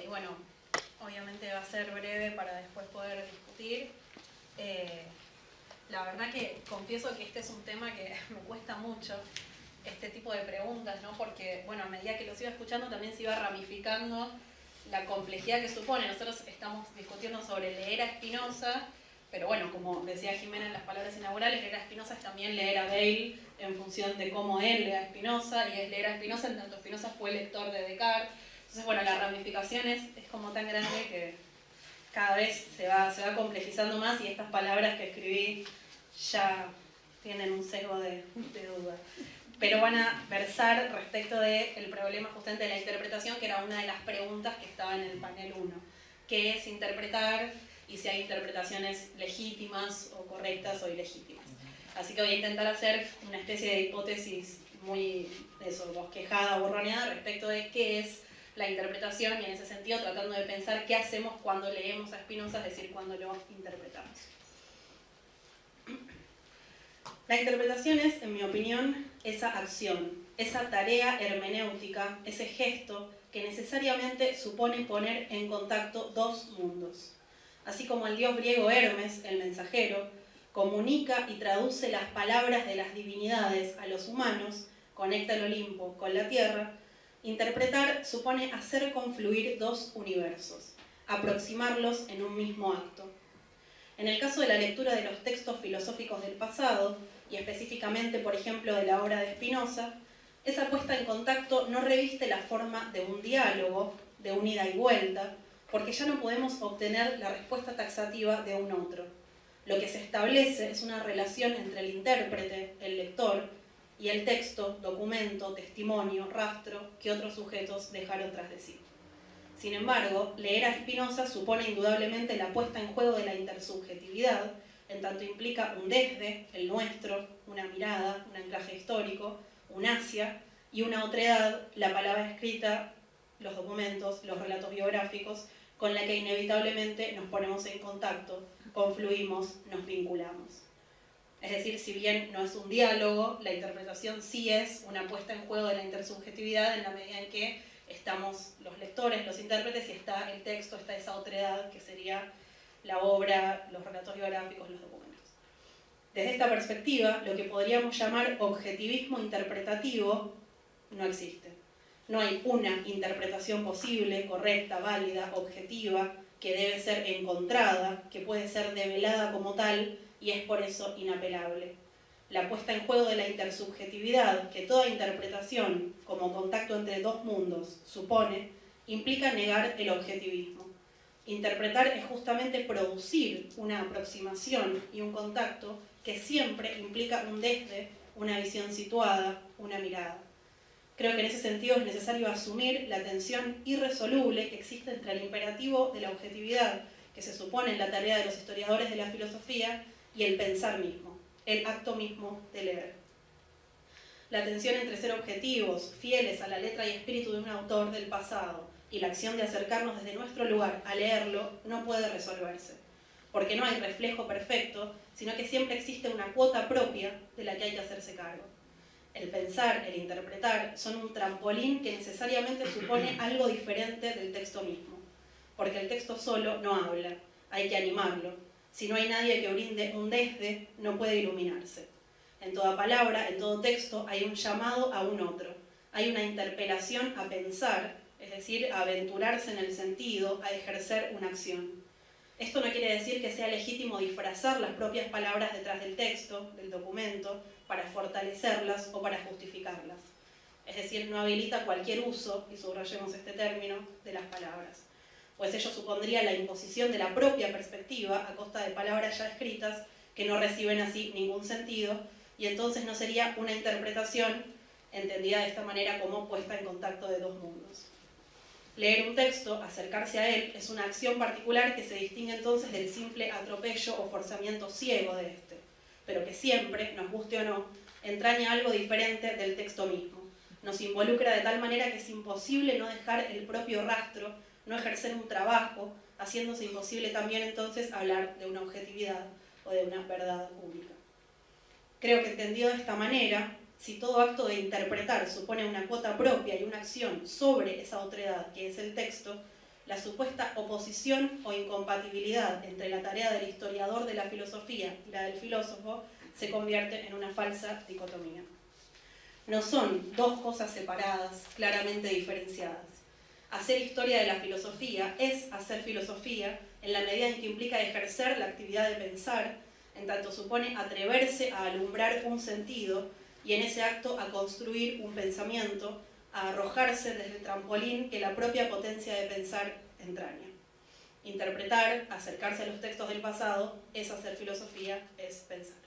Bueno, obviamente va a ser breve para después poder discutir. La verdad que confieso que este es un tema que me cuesta mucho, este tipo de preguntas, ¿no? Porque, bueno, a medida que los iba escuchando también se iba ramificando la complejidad que supone. Nosotros estamos discutiendo sobre leer a Spinoza, pero bueno, como decía Jimena en las palabras inaugurales, leer a Spinoza es también leer a Bale en función de cómo él lee a Spinoza, y es leer a Spinoza en tanto Spinoza fue lector de Descartes. Entonces, bueno, la ramificación es como tan grande que cada vez se va complejizando más, y estas palabras que escribí ya tienen un sesgo de duda. Pero van a versar respecto del problema justamente de la interpretación, que era una de las preguntas que estaba en el panel 1. ¿Qué es interpretar? Y si hay interpretaciones legítimas o correctas o ilegítimas. Así que voy a intentar hacer una especie de hipótesis muy bosquejada, borroneada, respecto de qué es la interpretación, y en ese sentido tratando de pensar qué hacemos cuando leemos a Spinoza, es decir, cuando lo interpretamos. La interpretación es, en mi opinión, esa acción, esa tarea hermenéutica, ese gesto que necesariamente supone poner en contacto dos mundos. Así como el dios griego Hermes, el mensajero, comunica y traduce las palabras de las divinidades a los humanos, conecta el Olimpo con la tierra, interpretar supone hacer confluir dos universos, aproximarlos en un mismo acto. En el caso de la lectura de los textos filosóficos del pasado, y específicamente, por ejemplo, de la obra de Spinoza, esa puesta en contacto no reviste la forma de un diálogo, de un ida y vuelta, porque ya no podemos obtener la respuesta taxativa de un otro. Lo que se establece es una relación entre el intérprete, el lector, y el texto, documento, testimonio, rastro que otros sujetos dejaron tras de sí. Sin embargo, leer a Spinoza supone indudablemente la puesta en juego de la intersubjetividad, en tanto implica un desde, el nuestro, una mirada, un anclaje histórico, un hacia, y una otredad, la palabra escrita, los documentos, los relatos biográficos, con la que inevitablemente nos ponemos en contacto, confluimos, nos vinculamos. Es decir, si bien no es un diálogo, la interpretación sí es una puesta en juego de la intersubjetividad en la medida en que estamos los lectores, los intérpretes, y está el texto, está esa otredad que sería la obra, los relatos biográficos, los documentos. Desde esta perspectiva, lo que podríamos llamar objetivismo interpretativo no existe. No hay una interpretación posible, correcta, válida, objetiva, que debe ser encontrada, que puede ser develada como tal, y es por eso inapelable. La puesta en juego de la intersubjetividad, que toda interpretación, como contacto entre dos mundos, supone, implica negar el objetivismo. Interpretar es justamente producir una aproximación y un contacto que siempre implica un desde, una visión situada, una mirada. Creo que en ese sentido es necesario asumir la tensión irresoluble que existe entre el imperativo de la objetividad, que se supone en la tarea de los historiadores de la filosofía, y el pensar mismo, el acto mismo de leer. La tensión entre ser objetivos, fieles a la letra y espíritu de un autor del pasado, y la acción de acercarnos desde nuestro lugar a leerlo, no puede resolverse, porque no hay reflejo perfecto, sino que siempre existe una cuota propia de la que hay que hacerse cargo. El pensar, el interpretar, son un trampolín que necesariamente supone algo diferente del texto mismo, porque el texto solo no habla, hay que animarlo. Si no hay nadie que brinde un desde, no puede iluminarse. En toda palabra, en todo texto, hay un llamado a un otro. Hay una interpelación a pensar, es decir, a aventurarse en el sentido, a ejercer una acción. Esto no quiere decir que sea legítimo disfrazar las propias palabras detrás del texto, del documento, para fortalecerlas o para justificarlas. Es decir, no habilita cualquier uso, y subrayemos este término, de las palabras, pues ello supondría la imposición de la propia perspectiva a costa de palabras ya escritas que no reciben así ningún sentido, y entonces no sería una interpretación entendida de esta manera como puesta en contacto de dos mundos. Leer un texto, acercarse a él, es una acción particular que se distingue entonces del simple atropello o forzamiento ciego de este, pero que siempre, nos guste o no, entraña algo diferente del texto mismo. Nos involucra de tal manera que es imposible no dejar el propio rastro, no ejercer un trabajo, haciéndose imposible también entonces hablar de una objetividad o de una verdad única. Creo que entendido de esta manera, si todo acto de interpretar supone una cuota propia y una acción sobre esa otredad que es el texto, la supuesta oposición o incompatibilidad entre la tarea del historiador de la filosofía y la del filósofo se convierte en una falsa dicotomía. No son dos cosas separadas, claramente diferenciadas. Hacer historia de la filosofía es hacer filosofía en la medida en que implica ejercer la actividad de pensar, en tanto supone atreverse a alumbrar un sentido y en ese acto a construir un pensamiento, a arrojarse desde el trampolín que la propia potencia de pensar entraña. Interpretar, acercarse a los textos del pasado, es hacer filosofía, es pensar.